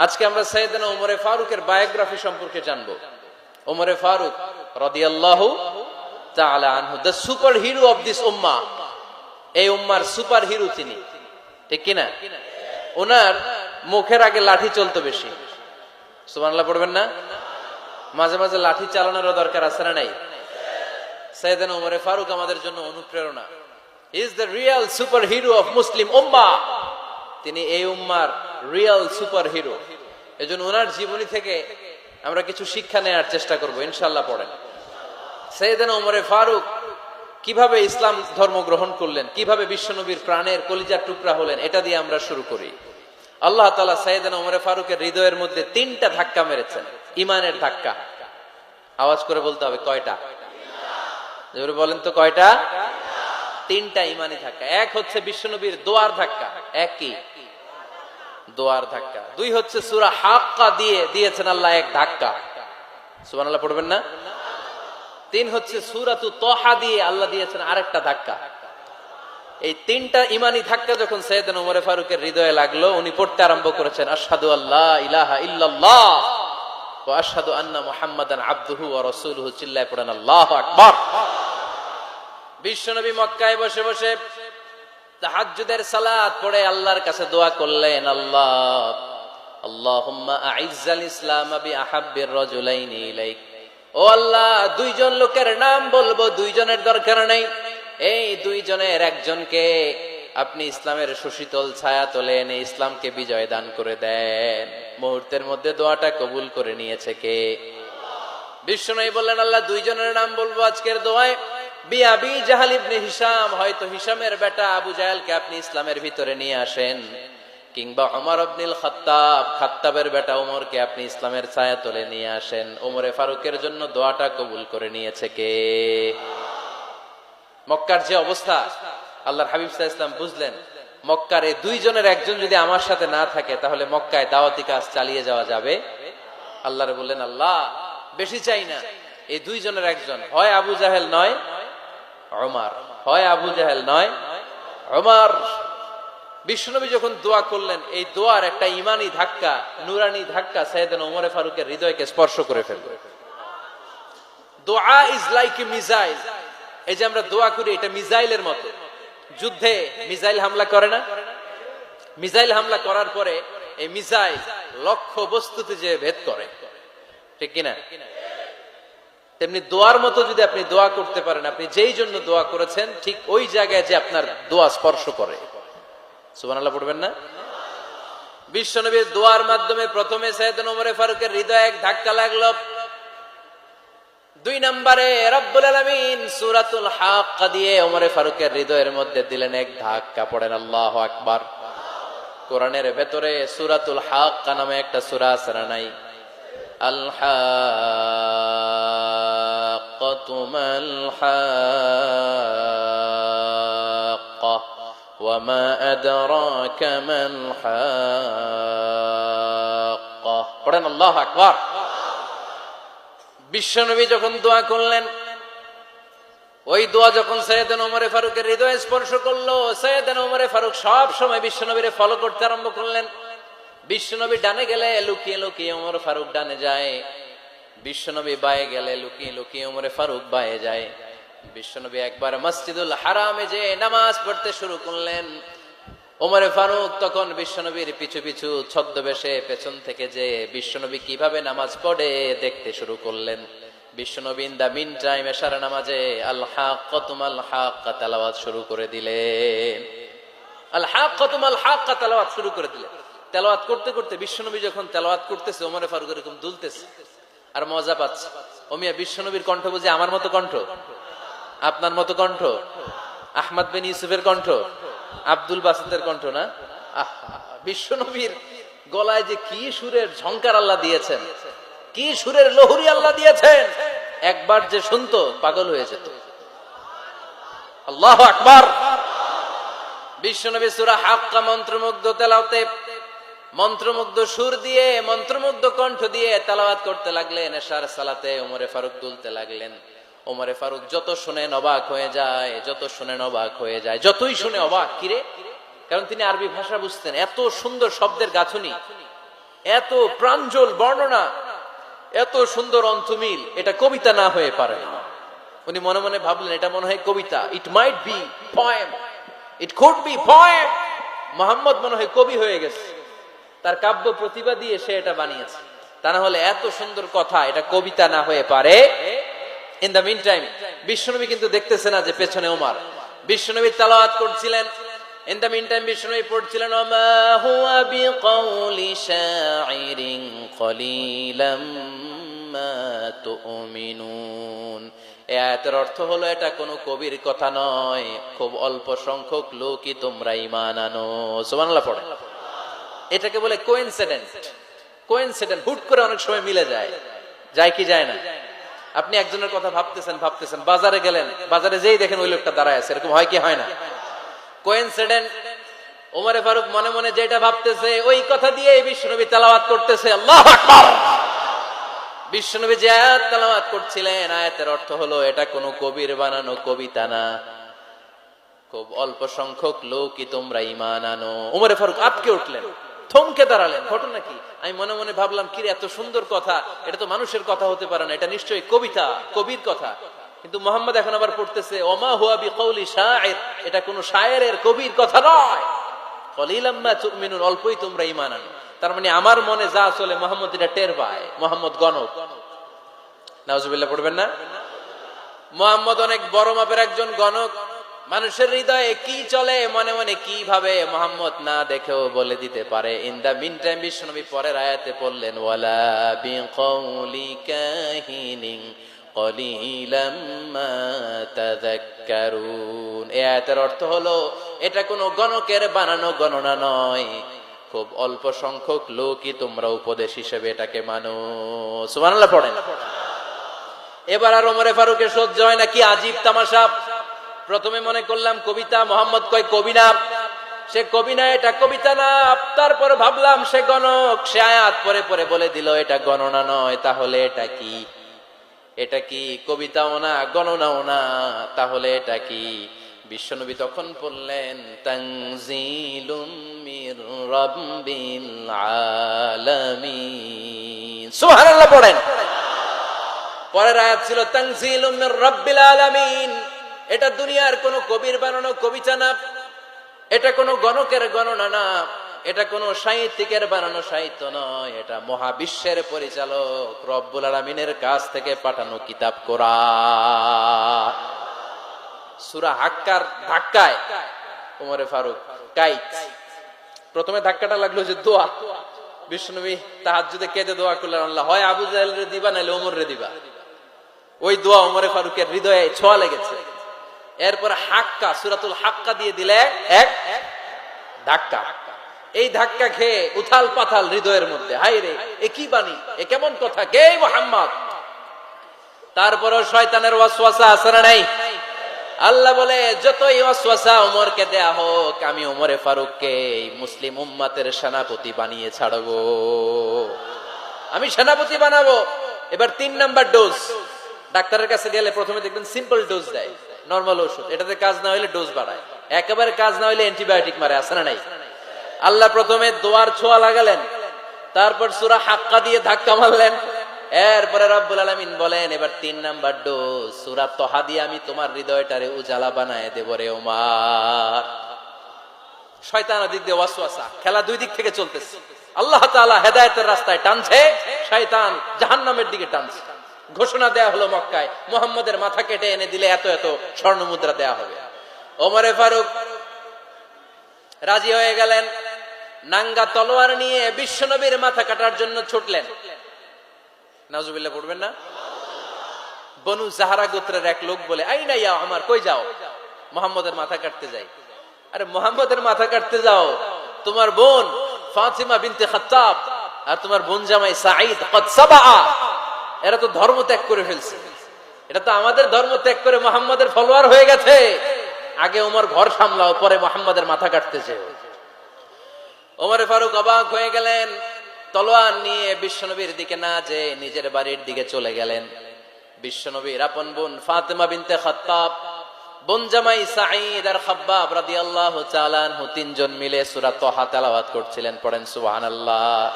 আজকে আমরা সাইয়েদনা ওমরে ফারুকের বায়োগ্রাফি সম্পর্কে জানবো। ওমরে ফারুক রাদিয়াল্লাহু তাআলা আনহু, the super hero of this উম্মাহ। এই উম্মার সুপার হিরো তিনি, ঠিক কিনা? ওনার মুখের আগে লাঠি চলতো বেশি। সুবহানাল্লাহ পড়বেন না? মাঝে মাঝে লাঠি চালানোরও দরকার আছে না নাই? সাইয়েদনা ওমরে ফারুক আমাদের জন্য অনুপ্রেরণা। He is the real super hero of Muslim উম্মাহ। তিনি এই উম্মার রিয়েল সুপার হিরো। এজন্য ওনার জীবনী থেকে আমরা কিছু শিক্ষা নেওয়ার চেষ্টা করব ইনশাআল্লাহ। পড়েন সাইয়েদনা ওমরে ফারুক কিভাবে ইসলাম ধর্ম গ্রহণ করলেন, কিভাবে বিশ্বনবীর প্রাণের কলিজার টুকরা হলেন, এটা দিয়ে আমরা শুরু করি। আল্লাহ তাআলা সাইয়েদনা ওমরে ফারুকের হৃদয়ের মধ্যে 3টা ধাক্কা মেরেছেন, ইমানের ধাক্কা। আওয়াজ করে বলতে হবে কয়টা? জোরে বলেন তো কয়টা? 3টা ইমানি ধাক্কা। এক হচ্ছে বিশ্বনবীর দোয়ার ধাক্কা, এক কি? দোয়ার ধাক্কা। 2 হচ্ছে সূরা হাক্কা দিয়ে দিয়েছেন আল্লাহ এক ধাক্কা, সুবহানাল্লাহ পড়বেন না? 3 হচ্ছে সূরাতু তাহা দিয়ে আল্লাহ দিয়েছেন আরেকটা ধাক্কা। এই 3টা ইমানি ধাক্কা যখন সাইয়েদনা ওমরে ফারুকের হৃদয়ে লাগলো, উনি পড়তে আরম্ভ করেছেন আশহাদু আল্লা ইলাহা ইল্লাল্লাহ ওয়া আশহাদু আন্না মুহাম্মাদান আবদুহু ওয়া রাসূলুহু। চিল্লায়ে পড়েন আল্লাহু আকবার। বিশ্বনবী মক্কায় বসে বসে তাহাজ্জুদের সালাত পড়ে আল্লাহর কাছে দোয়া করলেন, আল্লাহুম্মা আইজ্জাল ইসলাম বিআহাব্বির রাজুলাইনি ইলাইক। ও আল্লাহ, 2 জন লোকের নাম বলবো, 2 জনের দরকার নেই। এই 2 জনের একজনকে আপনি ইসলামের সুশীতল ছায়া তলে এনে ইসলামকে বিজয় দান করে দেন। মুহূর্তের মধ্যে দোয়াটা কবুল করে নিয়েছে কে? বিশ্বনবী বললেন, আল্লাহ 2 জনের নাম বলবো আজকের দোয়ায়। বিআবি জাহাল ইবনে হিশাম, হয়তো হিশামের বেটা আবু জাহেলকে আপনি ইসলামের ভিতরে নিয়ে আসেন, কিংবা ওমর ইবনুল খাত্তাব, খাত্তাবের বেটা ওমরকে আপনি ইসলামের ছায়া তলে নিয়ে আসেন। ওমরে ফারুকের জন্য দোয়াটা কবুল করে নিয়েছে কে? মক্কার যে অবস্থা, আল্লাহর হাবিব সাল্লাল্লাহু আলাইহি ওয়াসাল্লাম বুঝলেন মক্কার এই 2 জনের একজন যদি আমার সাথে না থাকে তাহলে মক্কায় দাওয়াতি কাজ চালিয়ে যাওয়া যাবে। আল্লাহরে বললেন, আল্লাহ বেশি চাই না, এই 2 জনের একজন, হয় আবু জাহেল নয় ওমর, হয় আবু জাহেল নয় ওমর। বিশ্বনবী যখন দোয়া করলেন, এই দোয়ার একটা ইমানি ধাক্কা, নুরানি ধাক্কা সাইয়েদনা ওমরে ফারুকের হৃদয়কে স্পর্শ করে ফেলল। দোয়া ইজ লাইক এ মিসাইল। এই যে আমরা দোয়া করি, এটা মিসাইলের মতো। যুদ্ধে মিসাইল হামলা করে না? মিসাইল হামলা করার পরে এই মিসাইল লক্ষ্য বস্তুতে যে ভেদ করে, ঠিক কিনা? তেমনি দোয়ার মতো যদি আপনি দোয়া করতে পারেন, আপনি যেই জন্য দোয়া করেছেন ঠিক ওই জায়গায় যে আপনার দোয়া স্পর্শ করে। সুবহানাল্লাহ পড়বেন না? বিশ্বনবীর দোয়ার মাধ্যমে প্রথমে সাইয়েদনা ওমরে ফারুকের হৃদয়ে এক ধাক্কা লাগলো। 2 নম্বরে রব্বুল আলামিন সূরাতুল হাক্কা দিয়ে ওমরে ফারুকের হৃদয়ের মধ্যে দিলেন এক ধাক্কা। পড়েন আল্লাহু আকবার। কোরআনের ভেতরে সূরাতুল হাক্কা নামে একটা সূরা আছে না নাই? আল হাক্কাতু মাল হাক্কা ওয়া মা আদরাকা মাল হাক্কা। পড়েন আল্লাহু আকবার। বিশ্বনবী যখন দোয়া করলেন, ওই দোয়া যখন সাইয়েদনা ওমরে ফারুকের হৃদয়ে স্পর্শ করলো, সাইয়েদনা ওমরে ফারুক সব সময় বিশ্বনবীরে ফলো করতে আরম্ভ করলেন। বিশ্বনবী ডানে গেলে লুকিয়ে লুকিয়ে ওমর ফারুক ডানে যায়, বিশ্বনবী বায়ে গেলে লুকিয়ে লুকিয়ে ওমরে ফারুক বায়ে যায়। বিশ্বনবী একবার মসজিদুল হারামে যে নামাজ পড়তে শুরু করলেন, ওমরে ফারুক তখন বিশ্বনবীর পিছু পিছু ছদ্মবেশে পেছন থেকে যে বিশ্বনবী কিভাবে নামাজ পড়ে দেখতে শুরু করলেন। বিশ্বনবী ইন দা মিন টাইম এশার নামাজে আল হাক্কাতু মাল হাক্কা তেলাওয়াত শুরু করে দিলেন। আল হাক্কাতু মাল হাক্কা তেলাওয়াত শুরু করে দিলেন। তেলাওয়াত করতে করতে বিশ্বনবী যখন তেলাওয়াত করতেছে, ওমরে ফারুক এরকম দুলতেছে আর মজা পাচ্ছে। ও মিয়া, বিশ্বনবীর কণ্ঠ বুঝি আমার মতো কণ্ঠ, আপনার মতো কণ্ঠ, আহমদ বিন ইউসুফের কণ্ঠ, আব্দুল বাসিতের কণ্ঠ না? বিশ্বনবীর গলায় যে কি সুরের ঝংকার আল্লাহ দিয়েছেন, কি সুরের লহরী আল্লাহ দিয়েছেন, একবার যে শুনতো পাগল হয়ে যেত। আল্লাহু আকবার। বিশ্বনবী সূরা হাক্কা মন্ত্রমুগ্ধ তেলাওয়াতে, মন্ত্রমুগ্ধ সুর দিয়ে, মন্ত্রমুগ্ধ কণ্ঠ দিয়ে তেলাওয়াত করতে লাগলেন। এশার সালাতে ওমরে ফারুক দুলতে লাগলেন। ওমরে ফারুক যত শুনেন অবাক হয়ে যায়, যত শুনেন অবাক হয়ে যায়, যতই শুনে অবাক। কিরে? কারণ তিনি আরবি ভাষা বুঝতেন। এত সুন্দর শব্দের গাঁথুনি, এত প্রাঞ্জল বর্ণনা, এত সুন্দর অন্তমিল, এটা কবিতা না হয়ে পারে না। উনি মনে মনে ভাবলেন এটা মনে হয় কবিতা, it might be poem, it could be poem. Muhammad মনে হয় কবি হয়ে গেছে, তার কাব্য প্রতিভা দিয়ে সে এটা বানিয়েছে। তা না হলে এত সুন্দর কথা, এটা কবিতা না হয়ে পারে। ইন দ্য মিন টাইম বিশ্বনবী কিন্তু দেখতেছে না যে পেছনে ওমর। বিশ্বনবী তেলাওয়াত করছিলেন, ইন দ্য মিন টাইম বিশ্বনবী পড়ছিলেন ওমা হুয়া বিকাউলি শাইরিন কলিলাম মা তুমিনুন। এই আয়াতের অর্থ হলো এটা কোনো কবির কথা নয়, খুব অল্প সংখ্যক লোকই তোমরা ঈমান আনো। সুবহানাল্লাহ পড়ে। এটাকে বলে কোইন্সিডেন্ট। কোইন্সিডেন্ট, হুট করে অনেক সময় মিলে যায়, যায় কি যায় না? আপনি একজনের কথা ভাবতেছেন, বাজারে গেলেন, বাজারে যেই দেখেন ওই লোকটা দাঁড়ায় আছে, এরকম হয় কি হয় না? কোইন্সিডেন্ট। ওমরে ফারুক মনে মনে যেটা ভাবতেছে ওই কথা দিয়ে বিশ্বনবী তেলাওয়াত করতেছে, আল্লাহু আকবার। বিশ্বনবী যে আয়াত তেলাওয়াত করছিলেন, আয়াতের অর্থ হলো এটা কোনো কবির বানানো কবিতা না, খুব অল্প সংখ্যক লোকই তোমরা ঈমান আনো। ওমরে ফারুক আটকে উঠলেন, থমকে দাঁড়ালেন। ঘটনা কি? আমি মনে মনে ভাবলাম কি রে, এত সুন্দর কথা, এটা তো মানুষের কথা হতে পারে না, এটা নিশ্চয়ই কবিতা, কবির কথা। কিন্তু মোহাম্মদ এখন আবার পড়তেছে ওমা হুয়া বিকাউলি শাইর, এটা কোনো শায়েরের, কবির কথা নয়। কলিলাম মা তুমিনুন, অল্পই তোমরা ঈমান আনো। তার মানে আমার মনে যা চলে মোহাম্মদ এটা টের পায়। মোহাম্মদ গণক। নাউজুবিল্লাহ পড়বেন না? মোহাম্মদ অনেক বড় মাপের একজন গণক। মানুষের হৃদয়ে কি চলে, মনে মনে কি ভাবে, মোহাম্মদ না দেখেও বলে দিতে পারে। ইন দা মিন টাইম বিশ্বনবী পরের আয়াতে পড়লেন ওয়ালা বিকাউলি কাহিনিন কলিলাম মা তাযাক্কারুন। এই আয়াতের অর্থ হলো এটা কোনো গণকের বানানো গণনা নয়, খুব অল্প সংখ্যক লোকই তোমরা উপদেশ হিসেবে এটাকে মানো। সুবহানাল্লাহ পড়েন। এবার আর ওমরে ফারুকের সহ্য হয় না, কি আজীব তামাশা। প্রথমে মনে করলাম কবিতা, মোহাম্মদ কয় কবি না, সে কবি না, এটা কবিতা না। তারপর ভাবলাম সে গণক, সে আয়াত পরে পরে বলে দিল এটা গণনা নয়, তাহলে এটা কি? এটা কি কবিতাও না, গণনাও না, তাহলে এটা কি? বিশ্বনবী তখন বললেন তানজিলুম মির রাব্বিল আলামিন। সুবহানাল্লাহ পড়েন। পরের আয়াত ছিল তানজিলুম মির রাব্বিল আলামিন। এটা দুনিয়ার কোনো কবির বানানো কবিতা না, এটা কোনো গণকের গণনা না, এটা কোনো সাহিত্যিকের বানানো সাহিত্য নয়, এটা মহাবিশ্বের পরিচালক রব্বুল আলামিনের কাছ থেকে পাঠানো কিতাব কোরআন। সূরা হাক্কার ধাক্কায় ওমরে ফারুক কাইত। প্রথমে ধাক্কাটা লাগলো যে দোয়া। বিশ্বনবী তাহাজ্জুদে কেঁদে দোয়া করলেন, আল্লাহ হয় আবু জাহেল রে দিবা, নাইলে ওমর রে দিবা। ওই দোয়া ওমরে ফারুকের হৃদয়ে ছোঁয়া লেগেছে। এরপর হাক্কা, সূরাতুল হাক্কা দিয়ে দিলে এক ধাক্কা। এই ধাক্কা খেয়ে উথাল পাথাল হৃদয়ের মধ্যে, হায় রে এ কি বাণী, এ কেমন কথা, কে মুহাম্মদ? তারপরও শয়তানের ওয়াসওয়াসা আছে না নাই? আল্লাহ বলে যতই ওয়াসওয়াসা ওমরকে দেয়া হোক, আমি ওমরে ফারুককে এই মুসলিম উম্মতের সেনাপতি বানিয়ে ছাড়বো, আমি সেনাপতি বানাবো। এবার 3 নাম্বার ডোজ। ডাক্তারের কাছে গেলে প্রথমে দেখবেন সিম্পল ডোজ দেয়, নরমাল ওষুধ। এটাতে কাজ না হইলে ডোজ বাড়ায়, একেবারে কাজ না হইলে অ্যান্টিবায়োটিক মারে, আছে না নাই? আল্লাহ প্রথমে দোয়ার ছোঁয়া লাগালেন, তারপর সূরা হাক্কা দিয়ে ধাক্কা মারলেন। এরপরে রব্বুল আলামিন বলেন এবার 3 নাম্বার ডোজ, সূরা তহা দিয়ে আমি তোমার হৃদয়টারে উজালা বানায় দেব রে ওমর। শয়তান দিক দিয়ে ওয়াসওয়াসা, খেলা দুই দিক থেকে চলতেছে। আল্লাহ তাআলা হেদায়েতের রাস্তায় টানছে, শয়তান জাহান্নামের দিকে টানছে। ঘোষণা দেয়া হলো মক্কায়, মুহাম্মদের মাথা কেটে এনে দিলে এত এত স্বর্ণ মুদ্রা দেয়া হবে। ওমরে ফারুক রাজি হয়ে গেলেন। নাঙ্গা তলোয়ার নিয়ে বিশ্বনবীর মাথা কাটার জন্য ছুটলেন। নাউজুবিল্লাহ পড়বেন না? বনু জাহরা গোত্রের এক লোক বলে, আইনা ইয়া ওমর, কই যাও? মুহাম্মদের মাথা কাটতে যাই। আরে মুহাম্মদের মাথা কাটতে যাও? তোমার বোন ফাতিমা বিনতে খাত্তাব আর তোমার বোন জামাই সাঈদ কদ সাবা, এরা তো ধর্ম ত্যাগ করে ফেলছে। এটা তো আমাদের ধর্ম ত্যাগ করে মুহাম্মদের ফলোয়ার হয়ে গেছে। আগে ওমর ঘর সামলাও, পরে মুহাম্মদের মাথা কাটতেছে। ওমরে ফারুক অবাক হয়ে গেলেন। তলোয়ার নিয়ে বিশ্বনবীর দিকে না যে নিজের বাড়ির দিকে চলে গেলেন। বিশ্বনবীর আপন বোন ফাতিমা বিনতে খাত্তাব, বোন জামাই সাঈদ আর খাব্বাব রাদিয়াল্লাহু তাআলা আনহু 3 জন মিলে সূরা তহা তেলাওয়াত করছিলেন। পড়েন সুবহানাল্লাহ।